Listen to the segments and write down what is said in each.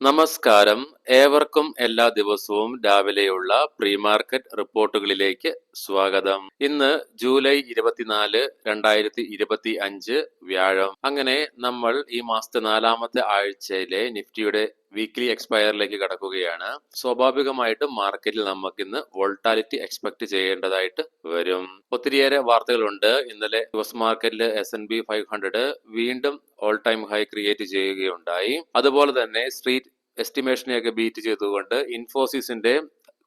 നമസ്കാരം. ഏവർക്കും എല്ലാ ദിവസവും രാവിലെയുള്ള പ്രീ മാർക്കറ്റ് റിപ്പോർട്ടുകളിലേക്ക് സ്വാഗതം. ഇന്ന് ജൂലൈ 24, 2025 വ്യാഴം. അങ്ങനെ നമ്മൾ ഈ മാസത്തെ 4ാമത്തെ ആഴ്ചയിലെ നിഫ്റ്റിയുടെ വീക്ക്ലി എക്സ്പയറിലേക്ക് കടക്കുകയാണ്. സ്വാഭാവികമായിട്ടും മാർക്കറ്റിൽ നമുക്കിന്ന് വോൾട്ടാലിറ്റി എക്സ്പെക്ട് ചെയ്യേണ്ടതായിട്ട് വരും. ഒത്തിരിയേറെ വാർത്തകളുണ്ട്. ഇന്നലെ യുഎസ് മാർക്കറ്റിൽ S&P 500 വീണ്ടും ഓൾ ടൈം ഹൈ ക്രിയേറ്റ് ചെയ്യുകയുണ്ടായി. അതുപോലെ തന്നെ സ്ട്രീറ്റ് എസ്റ്റിമേഷനെയൊക്കെ ബീറ്റ് ചെയ്തുകൊണ്ട് ഇൻഫോസിസിന്റെ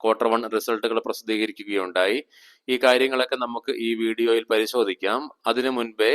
Q1 റിസൾട്ടുകൾ പ്രസിദ്ധീകരിക്കുകയുണ്ടായി. ഈ കാര്യങ്ങളൊക്കെ നമുക്ക് ഈ വീഡിയോയിൽ പരിശോധിക്കാം. അതിനു മുൻപേ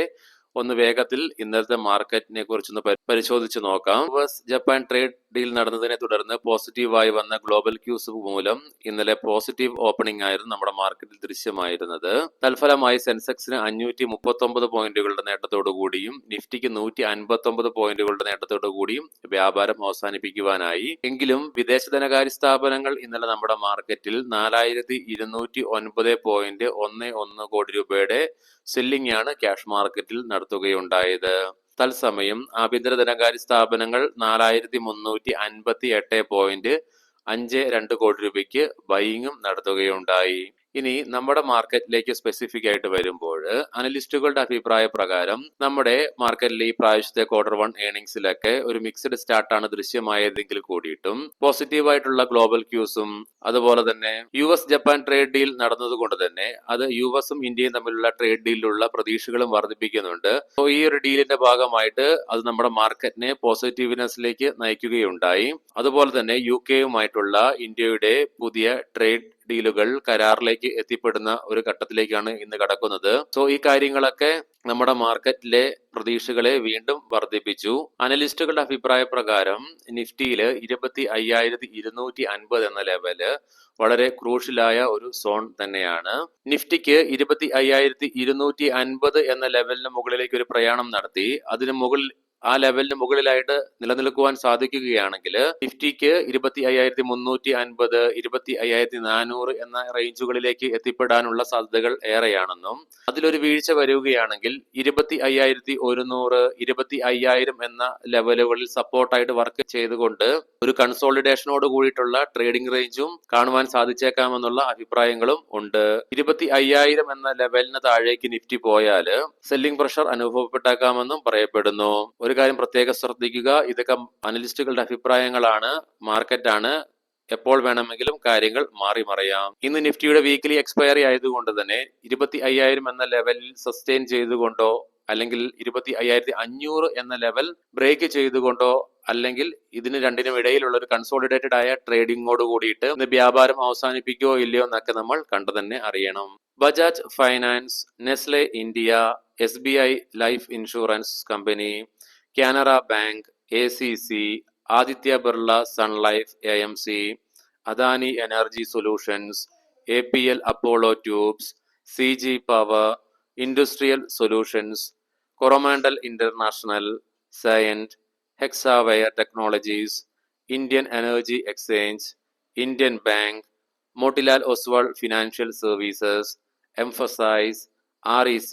ഒന്ന് വേഗത്തിൽ ഇന്നത്തെ മാർക്കറ്റിനെ കുറിച്ചൊന്ന് പരിശോധിച്ച് നോക്കാം. യുഎസ് ജപ്പാൻ ട്രേഡ് ഡീൽ നടന്നതിനെ തുടർന്ന് പോസിറ്റീവായി വന്ന ഗ്ലോബൽ ക്യൂസ് മൂലം ഇന്നലെ പോസിറ്റീവ് ഓപ്പണിംഗ് ആയിരുന്നു നമ്മുടെ മാർക്കറ്റിൽ ദൃശ്യമായിരുന്നത്. തൽഫലമായി സെൻസെക്സിന് 539 പോയിന്റുകളുടെ നേട്ടത്തോടു കൂടിയും നിഫ്റ്റിക്ക് 159 പോയിന്റുകളുടെ നേട്ടത്തോടു കൂടിയും വ്യാപാരം അവസാനിപ്പിക്കുവാനായി. എങ്കിലും വിദേശ ധനകാര്യ സ്ഥാപനങ്ങൾ ഇന്നലെ നമ്മുടെ മാർക്കറ്റിൽ 4209.11 കോടി രൂപയുടെ സെല്ലിംഗ് ആണ് ക്യാഷ് മാർക്കറ്റിൽ നടത്തുകയുണ്ടായത്. തത്സമയം ആഭ്യന്തര ധനകാര്യ സ്ഥാപനങ്ങൾ 4358.52 കോടി രൂപയ്ക്ക് ബൈയിങ്ങും നടത്തുകയുണ്ടായി. ഇനി നമ്മുടെ മാർക്കറ്റിലേക്ക് സ്പെസിഫിക് ആയിട്ട് വരുമ്പോൾ അനലിസ്റ്റുകളുടെ അഭിപ്രായ പ്രകാരം നമ്മുടെ മാർക്കറ്റിലെ ഈ പ്രാവശ്യത്തെ Q1 ഏർണിംഗ്സിലൊക്കെ ഒരു മിക്സ്ഡ് സ്റ്റാർട്ടാണ് ദൃശ്യമായതെങ്കിൽ കൂടിയിട്ടും പോസിറ്റീവായിട്ടുള്ള ഗ്ലോബൽ ക്യൂസും അതുപോലെ തന്നെ യുഎസ് ജപ്പാൻ ട്രേഡ് ഡീൽ നടന്നതുകൊണ്ട് തന്നെ അത് യുഎസും ഇന്ത്യയും തമ്മിലുള്ള ട്രേഡ് ഡീലിലുള്ള പ്രതീക്ഷകളും വർദ്ധിപ്പിക്കുന്നുണ്ട്. അപ്പോൾ ഈ ഒരു ഡീലിന്റെ ഭാഗമായിട്ട് അത് നമ്മുടെ മാർക്കറ്റിനെ പോസിറ്റീവ്നെസ്സിലേക്ക് നയിക്കുകയുണ്ടായി. അതുപോലെ തന്നെ UK-യുമായിട്ടുള്ള ഇന്ത്യയുടെ പുതിയ ട്രേഡ് ഡീലുകൾ കരാറിലേക്ക് എത്തിപ്പെടുന്ന ഒരു ഘട്ടത്തിലേക്കാണ് ഇന്ന് കടക്കുന്നത്. സോ ഈ കാര്യങ്ങളൊക്കെ നമ്മുടെ മാർക്കറ്റിലെ പ്രതീക്ഷകളെ വീണ്ടും വർദ്ധിപ്പിച്ചു. അനലിസ്റ്റുകളുടെ അഭിപ്രായ പ്രകാരം നിഫ്റ്റിയിൽ 25,250 എന്ന ലെവല് വളരെ ക്രൂഷ്യലായ ഒരു സോൺ തന്നെയാണ്. നിഫ്റ്റിക്ക് 25,250 എന്ന ലെവലിന് മുകളിലേക്ക് ഒരു പ്രയാണം നടത്തി അതിന് മുകളിൽ ആ ലെവലിന് മുകളിലായിട്ട് നിലനിൽക്കുവാൻ സാധിക്കുകയാണെങ്കിൽ നിഫ്റ്റിക്ക് 25,350, 25,400 എന്ന റേഞ്ചുകളിലേക്ക് എത്തിപ്പെടാനുള്ള സാധ്യതകൾ ഏറെയാണെന്നും അതിലൊരു വീഴ്ച വരികയാണെങ്കിൽ 25,100, 25,000 എന്ന ലെവലുകളിൽ സപ്പോർട്ടായിട്ട് വർക്ക് ചെയ്തുകൊണ്ട് ഒരു കൺസോളിഡേഷനോട് കൂടിയിട്ടുള്ള ട്രേഡിംഗ് റേഞ്ചും കാണുവാൻ സാധിച്ചേക്കാമെന്നുള്ള അഭിപ്രായങ്ങളും ഉണ്ട്. 25,000 എന്ന ലെവലിന് താഴേക്ക് നിഫ്റ്റി പോയാൽ സെല്ലിംഗ് പ്രഷർ അനുഭവപ്പെട്ടേക്കാമെന്നും പറയപ്പെടുന്നു. ഒരു കാര്യം പ്രത്യേകം ശ്രദ്ധിക്കുക, ഇതൊക്കെ അനലിസ്റ്റുകളുടെ അഭിപ്രായങ്ങളാണ്, മാർക്കറ്റാണ്. എപ്പോൾ വേണമെങ്കിലും കാര്യങ്ങൾ മാറി മറിയാം. ഇന്ന് നിഫ്റ്റിയുടെ വീക്ക്ലി എക്സ്പയറി ആയതുകൊണ്ട് തന്നെ 25,000 എന്ന ലെവലിൽ സസ്റ്റെയിൻ ചെയ്തുകൊണ്ടോ അല്ലെങ്കിൽ 25,500 എന്ന ലെവൽ ബ്രേക്ക് ചെയ്തുകൊണ്ടോ അല്ലെങ്കിൽ ഇതിന് രണ്ടിനും ഇടയിലുള്ള ഒരു കൺസോളിഡേറ്റഡ് ആയ ട്രേഡിങ്ങോട് കൂടിയിട്ട് ഇന്ന് വ്യാപാരം അവസാനിപ്പിക്കുകയോ ഇല്ലയോ എന്നൊക്കെ നമ്മൾ കണ്ടു തന്നെ അറിയണം. Bajaj finance, Nestle India, SBI life insurance company, Canara bank, ACC, Aditya Birla sun life AMC, Adani energy solutions, APL Apollo tubes, CG power, industrial solutions, Coromandel international, Cyient, Hexaware technologies, Indian energy exchange, Indian bank, Motilal Oswal financial services, Mphasis, REC,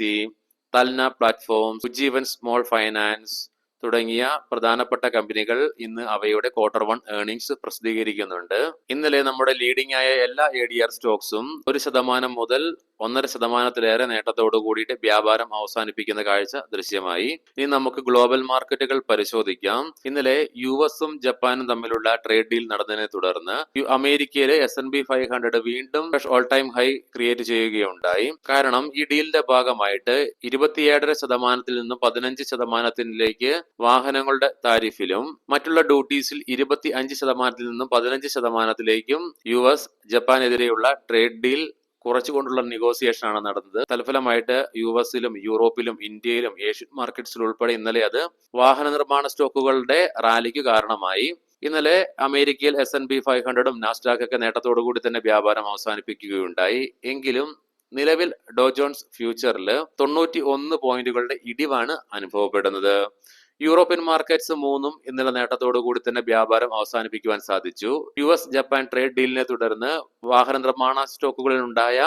തൽന platforms, Ujjivan small finance തുടങ്ങിയ പ്രധാനപ്പെട്ട കമ്പനികൾ ഇന്ന് അവയുടെ Q1 earnings പ്രസിദ്ധീകരിക്കുന്നുണ്ട്. ഇന്നലെ നമ്മുടെ leading ആയ എല്ലാ ADR സ്റ്റോക്സും 1% മുതൽ 1.5%-ലേറെ നേട്ടത്തോടു കൂടിയിട്ട് വ്യാപാരം അവസാനിപ്പിക്കുന്ന കാഴ്ച ദൃശ്യമായി. ഇനി നമുക്ക് ഗ്ലോബൽ മാർക്കറ്റുകൾ പരിശോധിക്കാം. ഇന്നലെ യുഎസും ജപ്പാനും തമ്മിലുള്ള ട്രേഡ് ഡീൽ നടന്നതിനെ തുടർന്ന് അമേരിക്കയിലെ S&P 500 വീണ്ടും ഓൾ ടൈം ഹൈ ക്രിയേറ്റ് ചെയ്യുകയുണ്ടായി. കാരണം ഈ ഡീലിന്റെ ഭാഗമായിട്ട് 27.5% നിന്ന് 15%-ലേക്ക് വാഹനങ്ങളുടെ താരിഫിലും മറ്റുള്ള ഡ്യൂട്ടീസിൽ 25%-ൽ നിന്നും 15%-ലേക്കും യുഎസ് ജപ്പാനെതിരെയുള്ള ട്രേഡ് ഡീൽ കുറച്ചുകൊണ്ടുള്ള നെഗോസിയേഷൻ ആണ് നടന്നത്. തൽഫലമായിട്ട് യുഎസിലും യൂറോപ്പിലും ഇന്ത്യയിലും ഏഷ്യൻ മാർക്കറ്റ്സിൽ ഉൾപ്പെടെ ഇന്നലെ അത് വാഹന നിർമ്മാണ സ്റ്റോക്കുകളുടെ റാലിക്ക് കാരണമായി. ഇന്നലെ അമേരിക്കയിൽ S&P 500-ഉം നാസ്ഡാക്കൊക്കെ നേട്ടത്തോടു കൂടി തന്നെ വ്യാപാരം അവസാനിപ്പിക്കുകയുണ്ടായി. എങ്കിലും നിലവിൽ ഡോ ജോൺസ് ഫ്യൂച്ചറിൽ 91 പോയിന്റുകളുടെ ഇടിവാണ് അനുഭവപ്പെടുന്നത്. യൂറോപ്യൻ മാർക്കറ്റ്സ് മൂന്നും ഇന്നലെ നേട്ടത്തോടു കൂടി തന്നെ വ്യാപാരം അവസാനിപ്പിക്കുവാൻ സാധിച്ചു. യുഎസ് ജപ്പാൻ ട്രേഡ് ഡീലിനെ തുടർന്ന് വാഹന നിർമ്മാണ സ്റ്റോക്കുകളിൽ ഉണ്ടായ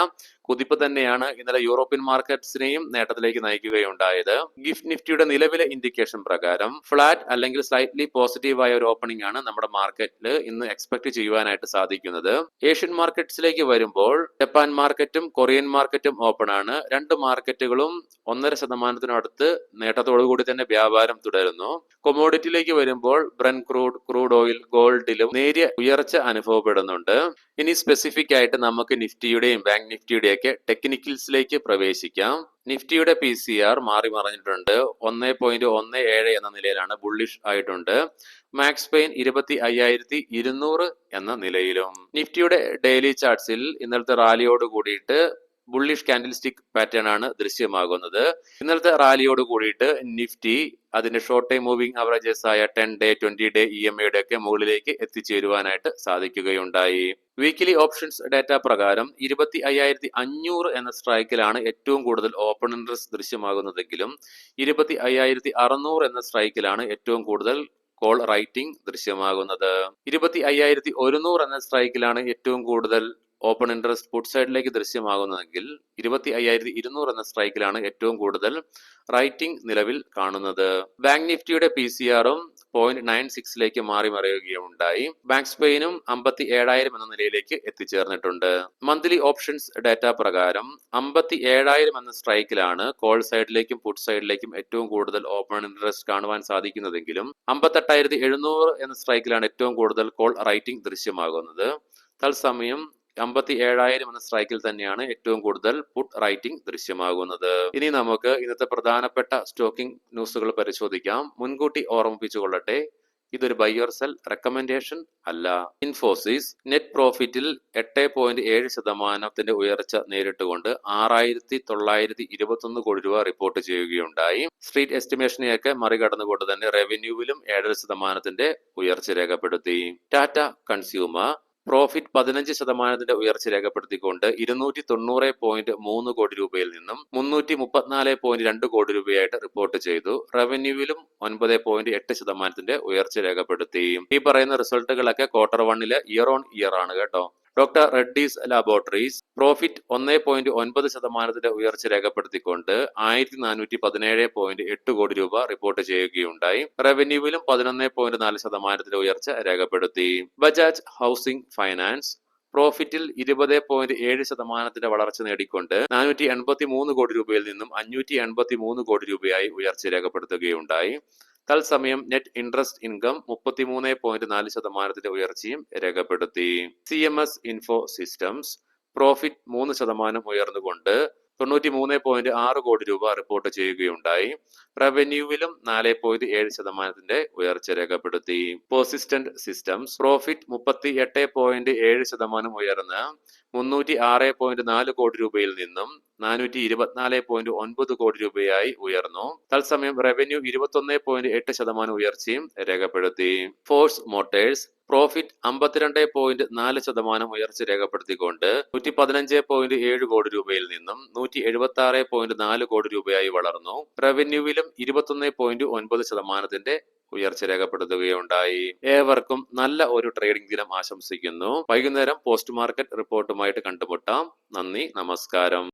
കുതിപ്പ് തന്നെയാണ് ഇന്നലെ യൂറോപ്യൻ മാർക്കറ്റ്സിനെയും നേട്ടത്തിലേക്ക് നയിക്കുകയുണ്ടായത്. ഗിഫ്റ്റ് നിഫ്റ്റിയുടെ നിലവിലെ ഇൻഡിക്കേഷൻ പ്രകാരം ഫ്ലാറ്റ് അല്ലെങ്കിൽ സ്ലൈറ്റ്ലി പോസിറ്റീവായ ഒരു ഓപ്പണിംഗ് ആണ് നമ്മുടെ മാർക്കറ്റിൽ ഇന്ന് എക്സ്പെക്ട് ചെയ്യുവാനായിട്ട് സാധിക്കുന്നത്. ഏഷ്യൻ മാർക്കറ്റ്സിലേക്ക് വരുമ്പോൾ ജപ്പാൻ മാർക്കറ്റും കൊറിയൻ മാർക്കറ്റും ഓപ്പൺ ആണ്. രണ്ട് മാർക്കറ്റുകളും 1.5% നേട്ടത്തോടു കൂടി തന്നെ വ്യാപാരം തുടരുന്നു. കൊമോഡിറ്റിയിലേക്ക് വരുമ്പോൾ ബ്രന്റ് ക്രൂഡ് ഓയിൽ, ഗോൾഡിലും നേരിയ ഉയർച്ച അനുഭവപ്പെടുന്നുണ്ട്. ഇനി സ്പെസിഫിക് ആയിട്ട് നമുക്ക് നിഫ്റ്റിയുടെയും ബാങ്ക് നിഫ്റ്റിയുടെയൊക്കെ ടെക്നിക്കൽസിലേക്ക് പ്രവേശിക്കാം. നിഫ്റ്റിയുടെ PCR മാറി മറിഞ്ഞിട്ടുണ്ട്. 1.17 എന്ന നിലയിലാണ് ബുള്ളിഷ് ആയിട്ടുണ്ട്. മാക്സ് പെയിൻ 25,200 എന്ന നിലയിലും. നിഫ്റ്റിയുടെ ഡെയിലി ചാർട്ട്സിൽ ഇന്നലത്തെ റാലിയോട് കൂടിയിട്ട് ബുള്ളിഷ് കാൻഡിൽ സ്റ്റിക് പാറ്റേൺ ആണ് ദൃശ്യമാകുന്നത്. ഇന്നലത്തെ റാലിയോട് കൂടിയിട്ട് നിഫ്റ്റി അതിന്റെ ഷോർട്ട് ടൈം മൂവിംഗ് അവറേജസ് ആയ 10 ഡേ 20 ഡേ EMA യുടെ ഒക്കെ മുകളിലേക്ക് എത്തിച്ചേരുവാനായിട്ട് സാധിക്കുകയുണ്ടായി. വീക്കിലി ഓപ്ഷൻസ് ഡാറ്റ പ്രകാരം 25,500 എന്ന സ്ട്രൈക്കിലാണ് ഏറ്റവും കൂടുതൽ ഓപ്പൺ ഇൻട്രസ്റ്റ് ദൃശ്യമാകുന്നതെങ്കിലും 25,600 എന്ന സ്ട്രൈക്കിലാണ് ഏറ്റവും കൂടുതൽ കോൾ റൈറ്റിംഗ് ദൃശ്യമാകുന്നത്. 25,100 എന്ന സ്ട്രൈക്കിലാണ് ഏറ്റവും കൂടുതൽ ഓപ്പൺ ഇൻട്രസ്റ്റ് പുട്ട് സൈഡിലേക്ക് ദൃശ്യമാകുന്നതെങ്കിൽ 25,200 എന്ന സ്ട്രൈക്കിലാണ് ഏറ്റവും കൂടുതൽ റൈറ്റിംഗ് നിലവിൽ കാണുന്നത്. ബാങ്ക് നിഫ്റ്റിയുടെ PCRും 0.96 മാറി മറിയുകയുണ്ടായി. ബാങ്ക് സ്പെയിനും 57,000 എന്ന നിലയിലേക്ക് എത്തിച്ചേർന്നിട്ടുണ്ട്. മന്ത്ലി ഓപ്ഷൻസ് ഡാറ്റ പ്രകാരം 57,000 എന്ന സ്ട്രൈക്കിലാണ് കോൾ സൈഡിലേക്കും പുട്ട് സൈഡിലേക്കും ഏറ്റവും കൂടുതൽ ഓപ്പൺ ഇൻട്രസ്റ്റ് കാണുവാൻ സാധിക്കുന്നതെങ്കിലും 58,700 എന്ന സ്ട്രൈക്കിലാണ് ഏറ്റവും കൂടുതൽ കോൾ റൈറ്റിംഗ് ദൃശ്യമാകുന്നത്. തത്സമയം 57,000 എന്ന സ്ട്രൈക്കിൽ തന്നെയാണ് ഏറ്റവും കൂടുതൽ പുട്ട് റൈറ്റിംഗ് ദൃശ്യമാകുന്നത്. ഇനി നമുക്ക് ഇന്നത്തെ പ്രധാനപ്പെട്ട സ്റ്റോക്കിംഗ് ന്യൂസുകൾ പരിശോധിക്കാം. മുൻകൂട്ടി ഓർമ്മിപ്പിച്ചുകൊള്ളട്ടെ, ഇതൊരു ബൈ ഓർ സെൽ റെക്കമെൻഡേഷൻ അല്ല. ഇൻഫോസിസ് നെറ്റ് പ്രോഫിറ്റിൽ 8.7% ഉയർച്ച നേരിട്ടുകൊണ്ട് 6,921 കോടി രൂപ റിപ്പോർട്ട് ചെയ്യുകയുണ്ടായി. സ്ട്രീറ്റ് എസ്റ്റിമേഷനെയൊക്കെ മറികടന്നുകൊണ്ട് തന്നെ റവന്യൂവിലും 7% ഉയർച്ച രേഖപ്പെടുത്തി. ടാറ്റ കൺസ്യൂമർ പ്രോഫിറ്റ് 15% ഉയർച്ച രേഖപ്പെടുത്തിക്കൊണ്ട് 290.3 കോടി രൂപയിൽ നിന്നും 334.2 കോടി രൂപയായിട്ട് റിപ്പോർട്ട് ചെയ്തു. റവന്യൂവിലും 9.8% ഉയർച്ച രേഖപ്പെടുത്തി. ഈ പറയുന്ന റിസൾട്ടുകളൊക്കെ ക്വാർട്ടർ 1 ഇയർ ഓൺ ഇയർ ആണ് കേട്ടോ. ഡോക്ടർ റെഡ്ഡീസ് ലാബോറട്ടറീസ് പ്രോഫിറ്റ് 1.9% ഉയർച്ച രേഖപ്പെടുത്തിക്കൊണ്ട് 1,417.8 കോടി രൂപ റിപ്പോർട്ട് ചെയ്യുകയുണ്ടായി. റവന്യൂവിലും 11.4% ഉയർച്ച രേഖപ്പെടുത്തി. ബജാജ് ഹൗസിംഗ് ഫൈനാൻസ് പ്രോഫിറ്റിൽ 20.7% വളർച്ച നേടിക്കൊണ്ട് 483 കോടി രൂപയിൽ നിന്നും 583 കോടി രൂപയായി ഉയർച്ച രേഖപ്പെടുത്തുകയുണ്ടായി. തത്സമയം നെറ്റ് ഇൻട്രസ്റ്റ് ഇൻകം 33.4% ഉയർച്ചയും രേഖപ്പെടുത്തി. CMS ഇൻഫോ സിസ്റ്റംസ് പ്രോഫിറ്റ് 3% ഉയർന്നുകൊണ്ട് 93.6 കോടി രൂപ റിപ്പോർട്ട് ചെയ്യുകയുണ്ടായി. റവന്യൂവിലും 4.7% ഉയർച്ച രേഖപ്പെടുത്തി. പെർസിസ്റ്റന്റ് സിസ്റ്റംസ് പ്രോഫിറ്റ് 38.7% ഉയർന്ന് 306.4 കോടി രൂപയിൽ നിന്നും 424.9 കോടി രൂപയായി ഉയർന്നു. തത്സമയം റവന്യൂ 21.8% ഉയർച്ചയും രേഖപ്പെടുത്തി. ഫോഴ്സ് മോട്ടേഴ്സ് പ്രോഫിറ്റ് 52.4% ഉയർച്ച രേഖപ്പെടുത്തിക്കൊണ്ട് 115.7 കോടി രൂപയിൽ നിന്നും 176.4 കോടി രൂപയായി വളർന്നു. റവന്യൂവിലും 21.9% ഉയർച്ച രേഖപ്പെടുത്തുകയുണ്ടായി. ഏവർക്കും നല്ല ഒരു ട്രേഡിംഗ് ദിനം ആശംസിക്കുന്നു. വൈകുന്നേരം പോസ്റ്റ് മാർക്കറ്റ് റിപ്പോർട്ടുമായിട്ട് കണ്ടുമുട്ടാം. നന്ദി, നമസ്കാരം.